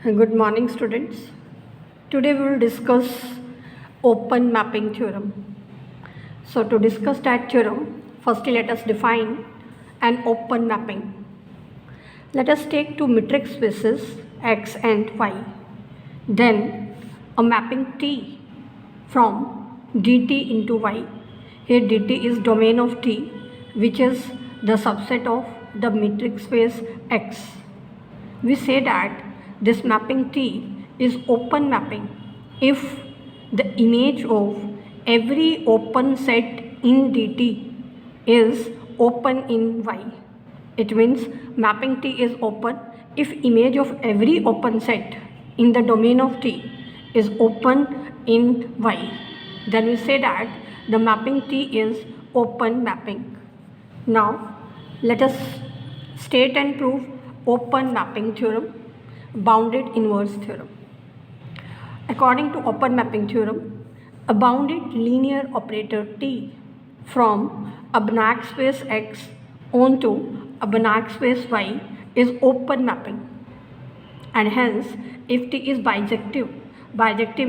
Good morning, students. Today we will discuss open mapping theorem. So to discuss that theorem, firstly let us define an open mapping. Let us take two metric spaces x and y. Then a mapping T from dt into y. Here dt is domain of T, which is the subset of the metric space x. We say that this mapping T is open mapping if the image of every open set in dt is open in y. It means mapping T is open if image of every open set in the domain of T is open in y. Then we say that the mapping T is open mapping. Now let us state and prove open mapping theorem, bounded inverse theorem. According to open mapping theorem, a bounded linear operator T from a Banach space X onto a Banach space Y is open mapping, and hence if T is bijective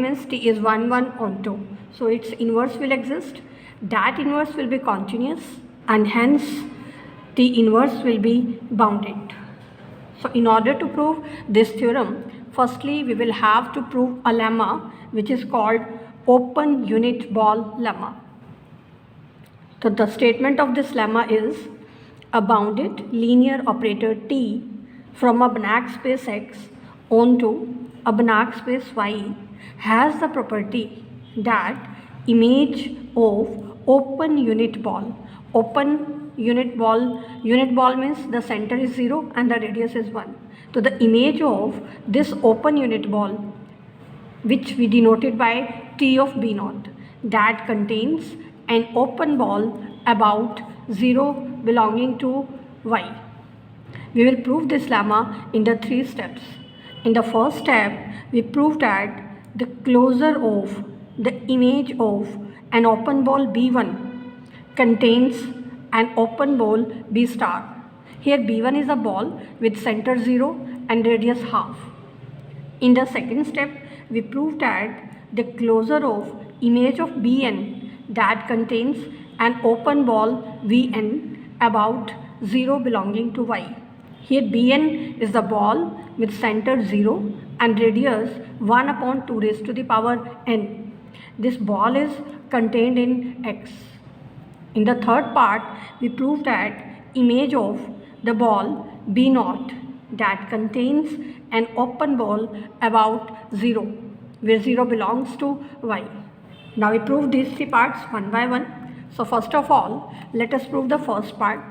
means T is 1 1 onto, so its inverse will exist. That inverse will be continuous, and hence T inverse will be bounded. So in order to prove this theorem, firstly we will have to prove a lemma which is called open unit ball lemma. So the statement of this lemma is a bounded linear operator T from a Banach space X onto a Banach space Y has the property that image of open unit ball means the center is 0 and the radius is 1. So the image of this open unit ball, which we denoted by T of B naught, that contains an open ball about 0 belonging to Y. We will prove this lemma in the 3 steps. In the first step, we proved that the closure of the image of an open ball B1 contains an open ball B star. Here B1 is a ball with center 0 and radius half. In the second step, we proved that the closure of image of Bn that contains an open ball Vn about 0 belonging to Y. Here Bn is the ball with center 0 and radius 1 upon 2 raised to the power n. This ball is contained in X. In the third part, we proved that image of the ball B naught that contains an open ball about 0, where 0 belongs to Y. Now we prove these 3 parts one by one. So first of all, let us prove the first part.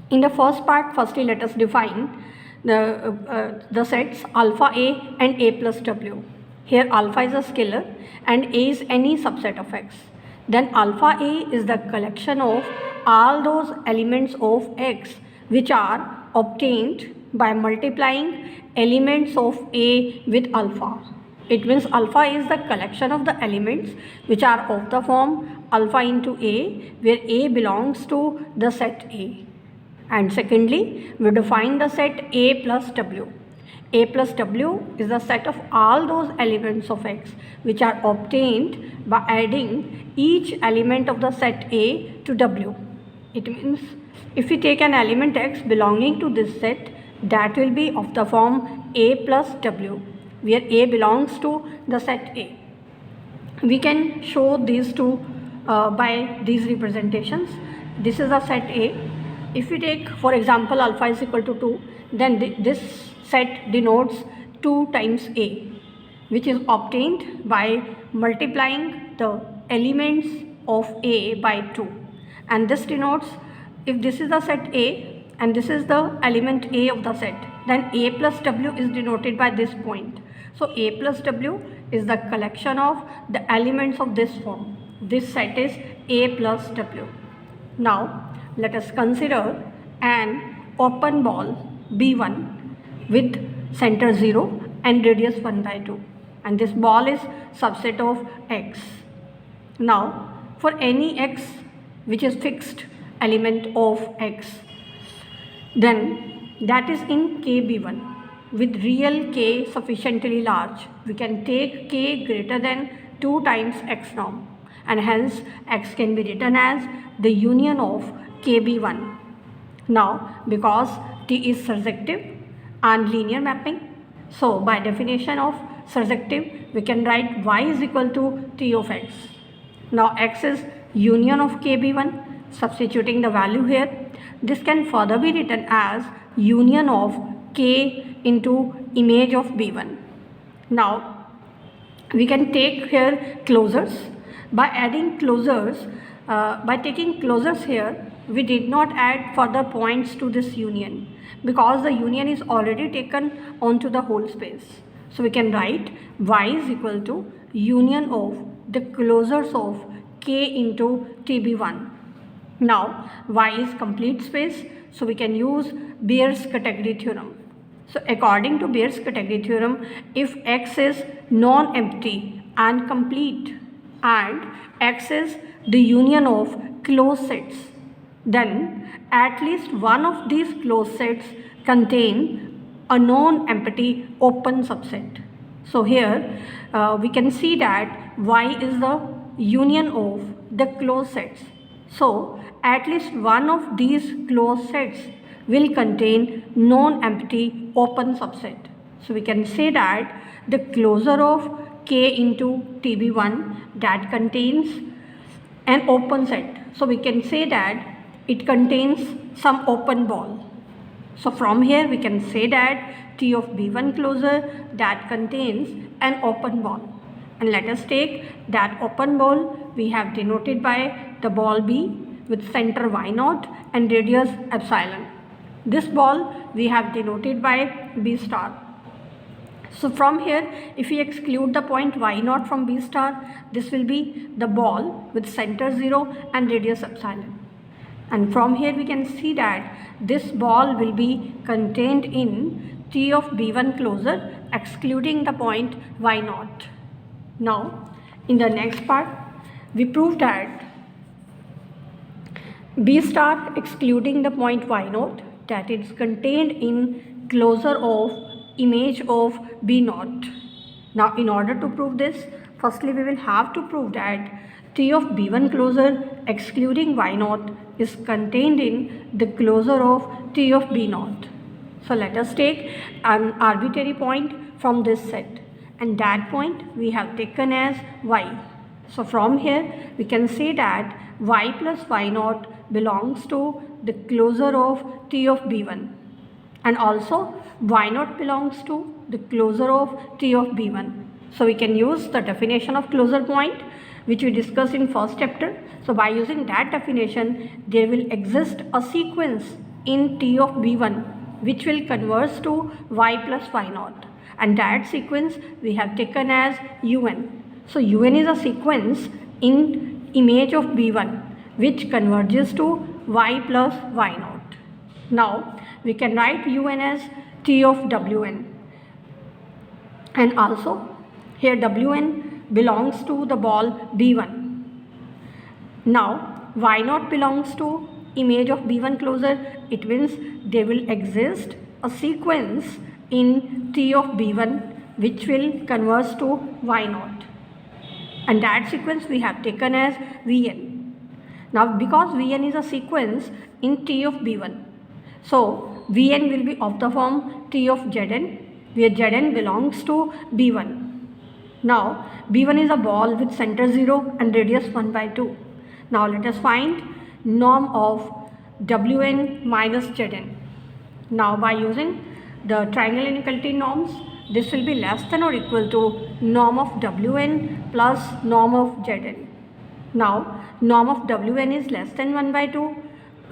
In the first part, firstly let us define the sets alpha A and A plus W. Here alpha is a scalar and A is any subset of X. Then alpha A is the collection of all those elements of X which are obtained by multiplying elements of A with alpha. It means alpha is the collection of the elements which are of the form alpha into A, where A belongs to the set A. And secondly, we define the set A plus W. A plus W is the set of all those elements of X which are obtained by adding each element of the set A to W. It means if we take an element X belonging to this set, that will be of the form A plus W, where A belongs to the set A. We can show these two by these representations. This is the set A. If we take, for example, alpha is equal to 2, then this set denotes 2 times A, which is obtained by multiplying the elements of A by 2. And this denotes, if this is the set A and this is the element A of the set, then A plus W is denoted by this point. So A plus W is the collection of the elements of this form. This set is A plus W. Now let us consider an open ball B1 with center 0 and radius 1 by 2, and this ball is subset of X. Now for any X which is fixed element of X, then that is in KB1, with real k sufficiently large, we can take k greater than 2 times x norm, and hence x can be written as the union of kb1. Now, because T is surjective and linear mapping, so by definition of surjective, we can write y is equal to T of x. Now, x is union of kb1, substituting the value here. This can further be written as union of k into image of b1. Now, we can take here closures. By adding closures, by taking closures here, we did not add further points to this union because the union is already taken onto the whole space. So we can write y is equal to union of the closures of k into tb1. Now y is complete space, so we can use Beer's category theorem. So according to Beer's category theorem, if x is non-empty and complete and x is the union of closed sets, then at least one of these closed sets contain a non-empty open subset. So here we can see that y is the union of the closed sets. So at least one of these closed sets will contain non-empty open subset. So we can say that the closure of k into tb1 that contains an open set. So we can say that it contains some open ball. So from here we can say that T of b1 closure that contains an open ball. And let us take that open ball we have denoted by the ball B with center y0 and radius epsilon. This ball we have denoted by B star. So from here, if we exclude the point y0 from B star, this will be the ball with center 0 and radius epsilon. And from here we can see that this ball will be contained in T of b1 closure excluding the point y0. Now in the next part we prove that B star excluding the point y0 that is contained in closure of image of b0. Now in order to prove this, firstly we will have to prove that T of b1 closure excluding y0 is contained in the closure of T of b0. So let us take an arbitrary point from this set, and that point we have taken as y. So from here we can say that y plus y0 belongs to the closure of T of b1, and also y0 belongs to the closure of T of b1. So we can use the definition of closure point which we discussed in first chapter. So by using that definition, there will exist a sequence in T of b1 which will converge to y plus y0, and that sequence we have taken as un. So un is a sequence in image of b1 which converges to y plus y0. Now we can write un as T of wn, and also here wn belongs to the ball b1. Now y0 belongs to image of b1 closure. It means there will exist a sequence in T of b1 which will converge to y0, and that sequence we have taken as vn. Now because vn is a sequence in T of b1, so vn will be of the form T of zn, where zn belongs to b1. Now b1 is a ball with center 0 and radius 1 by 2. Now let us find norm of wn minus zn. Now by using the triangle inequality norms, this will be less than or equal to norm of wn plus norm of zn. Now norm of wn is less than 1 by 2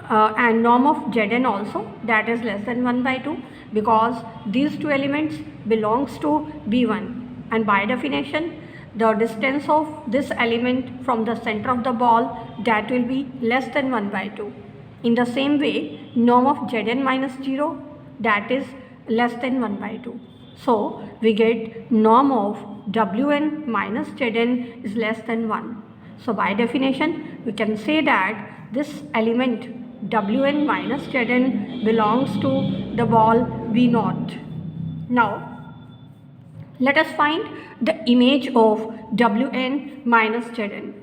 and norm of zn also, that is less than 1 by 2, because these two elements belongs to b1, and by definition the distance of this element from the center of the ball, that will be less than 1 by 2. In the same way, norm of zn minus 0, that is less than 1 by 2. So we get norm of wn minus zn is less than 1. So by definition we can say that this element wn minus zn belongs to the ball b0, Now let us find the image of Wn minus Zn.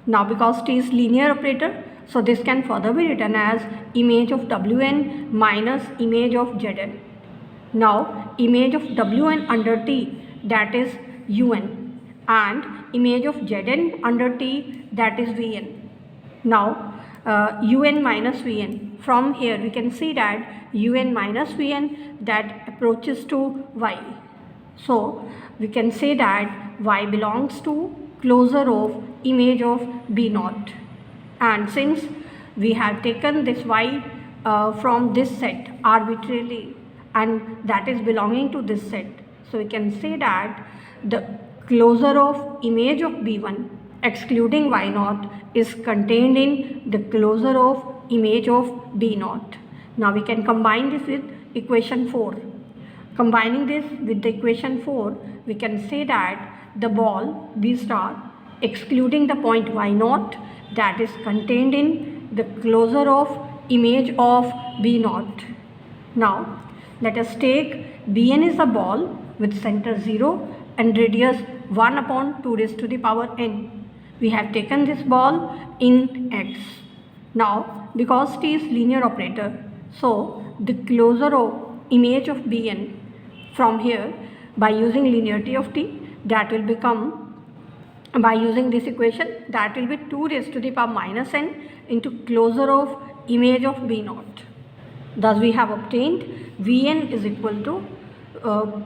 Now because T is linear operator, so this can further be written as image of Wn minus image of Zn. Now image of Wn under T, that is Un, and image of Zn under T, that is Vn. Now Un minus Vn, from here we can see that Un minus Vn that approaches to Y. So we can say that Y belongs to closure of image of B naught, and since we have taken this Y from this set arbitrarily and that is belonging to this set, so we can say that the closure of image of B1 excluding Y naught is contained in the closure of image of B naught. Now we can combine this with equation 4. Combining this with the equation 4, we can say that the ball B star excluding the point Y naught that is contained in the closure of image of B naught. Now let us take Bn is a ball with center 0 and radius 1 upon 2 raised to the power n. We have taken this ball in X. Now because T is linear operator, so the closure of image of Bn from here by using linearity of T, that will become, by using this equation, that will be 2 raised to the power minus n into closure of image of B naught. Thus we have obtained Vn is equal to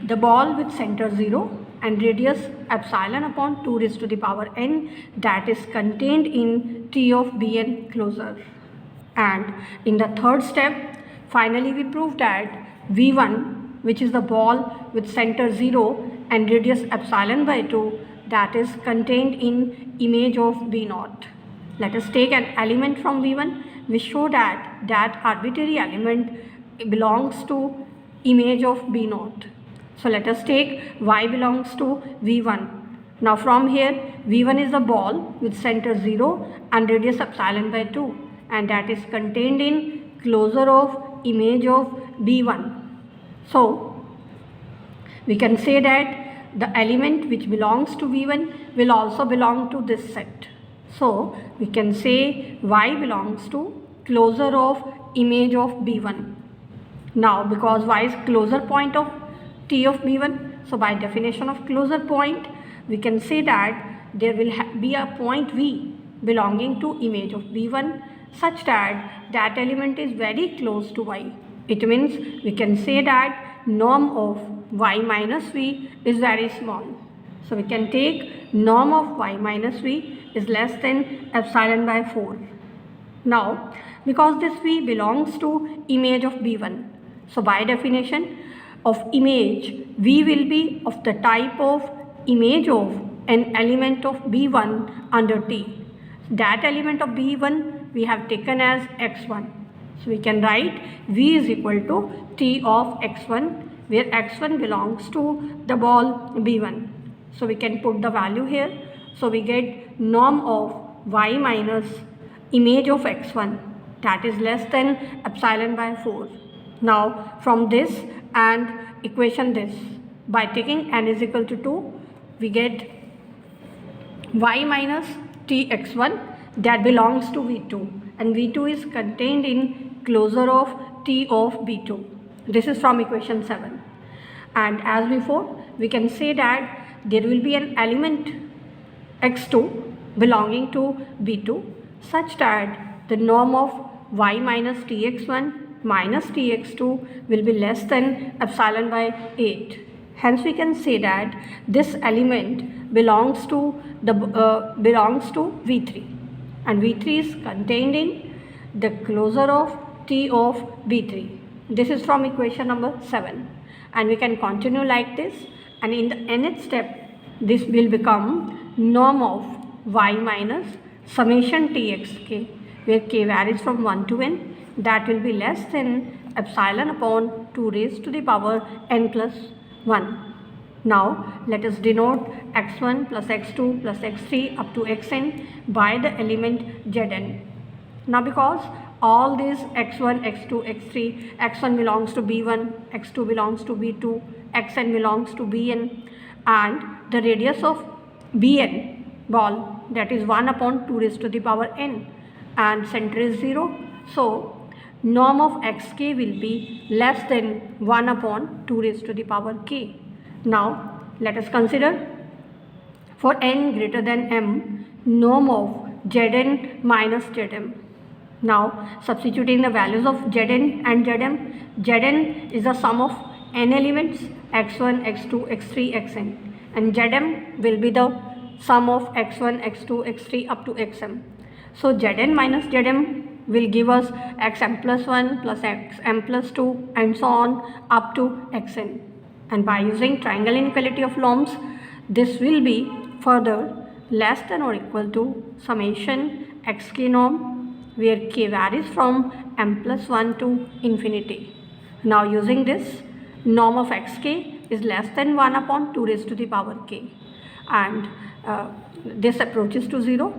the ball with center 0 and radius epsilon upon 2 raised to the power n that is contained in T of Bn closure. And in the third step, finally we proved that V1, which is the ball with center 0 and radius epsilon by 2, that is contained in image of B naught. Let us take an element from V1. We show that that arbitrary element belongs to image of B naught. So let us take Y belongs to V1. Now from here, V1 is the ball with center 0 and radius epsilon by 2, and that is contained in closure of image of B1. So we can say that the element which belongs to V1 will also belong to this set. So we can say Y belongs to closure of image of B1. Now because Y is closure point of T of B1, so by definition of closure point, we can say that there will be a point V belonging to image of B1 such that that element is very close to Y. It means we can say that norm of Y minus V is very small. So we can take norm of Y minus V is less than epsilon by 4. Now because this V belongs to image of B1, so by definition of image, V will be of the type of image of an element of B1 under T. That element of B1 we have taken as x1. So we can write V is equal to T of x1, where x1 belongs to the ball B1. So we can put the value here. So we get norm of Y minus image of x1, that is less than epsilon by 4. Now from this and equation this, by taking n is equal to 2, we get Y minus Tx1 that belongs to V2, and V2 is contained in closure of T of B2. This is from equation 7. And as before, we can say that there will be an element x2 belonging to B2 such that the norm of Y minus Tx1 minus Tx2 will be less than epsilon by 8. Hence we can say that this element belongs to V3, and V3 is contained in the closure of T of B3. This is from equation number 7, and we can continue like this, and in the nth step this will become norm of Y minus summation Txk, where k varies from 1 to n, that will be less than epsilon upon 2 raised to the power n plus 1. Now let us denote x1 plus x2 plus x3 up to xn by the element Zn. Now because all these x1, x2, x3, x1 belongs to b1, x2 belongs to b2, xn belongs to bn, and the radius of bn ball, that is 1 upon 2 raised to the power n, and center is 0. So norm of xk will be less than 1 upon 2 raised to the power k. Now let us consider for n greater than m, norm of Zn minus Zm. Now substituting the values of Zn and Zm, Zn is the sum of n elements x1, x2, x3, xn, and Zm will be the sum of x1, x2, x3 up to xm. So Zn minus Zm will give us xm plus 1 plus xm plus 2 and so on up to xn. And by using triangle inequality of norms, this will be further less than or equal to summation xk norm, where k varies from m plus 1 to infinity. Now using this, norm of xk is less than 1 upon 2 raised to the power k, and this approaches to 0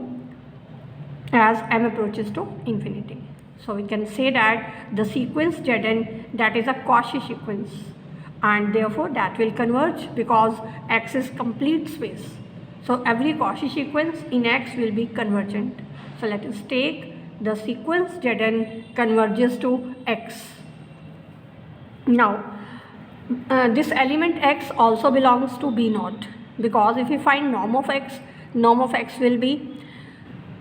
as m approaches to infinity. So we can say that the sequence Zn, that is a Cauchy sequence, and therefore that will converge because x is complete space. So every Cauchy sequence in x will be convergent. So let us take the sequence Zn converges to x. Now this element x also belongs to b naught, because if we find norm of x will be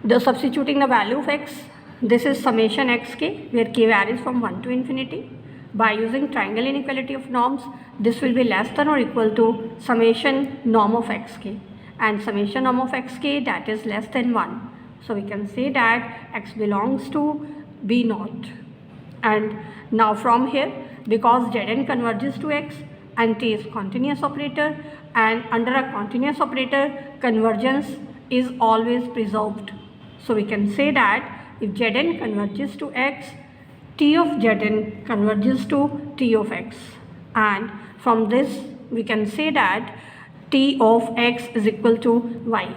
the substituting the value of x. This is summation xk, where k varies from 1 to infinity. By using triangle inequality of norms, this will be less than or equal to summation norm of xk, and summation norm of xk, that is less than 1. So we can say that x belongs to b naught. And now from here, because Zn converges to x and t is continuous operator, and under a continuous operator, convergence is always preserved. So we can say that if Zn converges to x, t of Zn converges to t of x, and from this we can say that t of x is equal to y.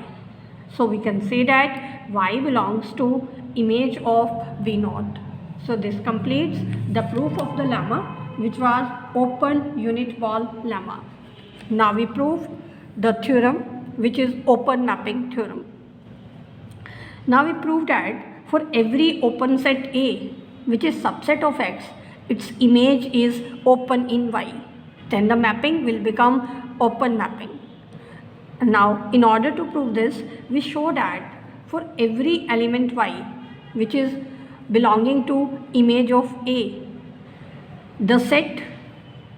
So we can say that y belongs to image of b naught. So this completes the proof of the lemma, which was open unit ball lemma. Now we prove the theorem, which is open mapping theorem. Now we prove that for every open set A, which is subset of x, its image is open in y. Then the mapping will become open mapping. And now in order to prove this, we show that for every element y, which is belonging to image of A, the set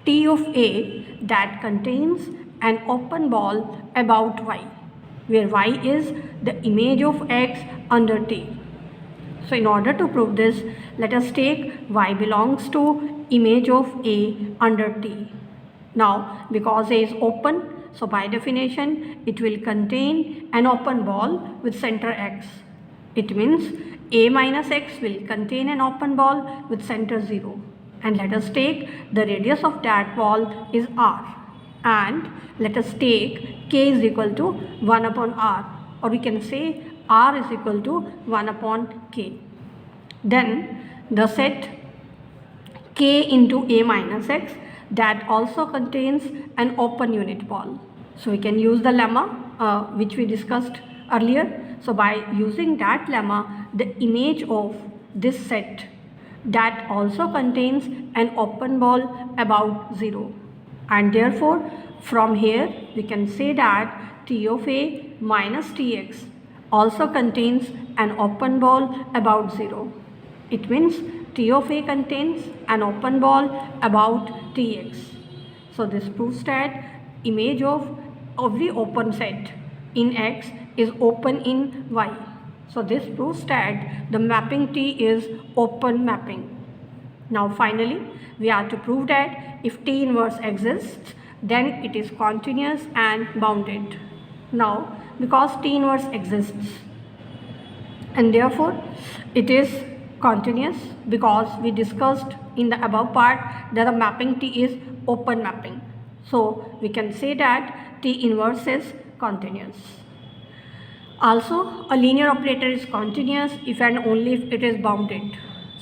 T of A that contains an open ball about y, where y is the image of x under T. So in order to prove this, let us take y belongs to image of A under T. Now because A is open, so by definition it will contain an open ball with center x. It means A minus x will contain an open ball with center 0. And let us take the radius of that ball is r, and let us take k is equal to 1 upon r, or we can say r is equal to 1 upon k. Then the set k into A minus x, that also contains an open unit ball. So we can use the lemma which we discussed earlier. So by using that lemma, the image of this set that also contains an open ball about 0, and therefore from here we can say that T of A minus Tx also contains an open ball about 0. It means T of A contains an open ball about Tx. So this proves that image of every open set in X is open in Y. So this proves that the mapping T is open mapping. Now finally, we are to prove that if T inverse exists, then it is continuous and bounded. Now because T inverse exists, and therefore it is continuous, because we discussed in the above part that the mapping T is open mapping. So we can say that T inverse is continuous. Also, a linear operator is continuous if and only if it is bounded.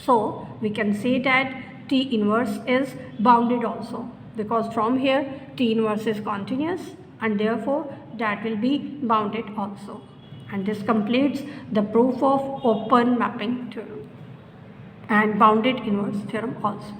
So we can say that T inverse is bounded also, because from here T inverse is continuous and therefore that will be bounded also. And this completes the proof of open mapping theorem and bounded inverse theorem also.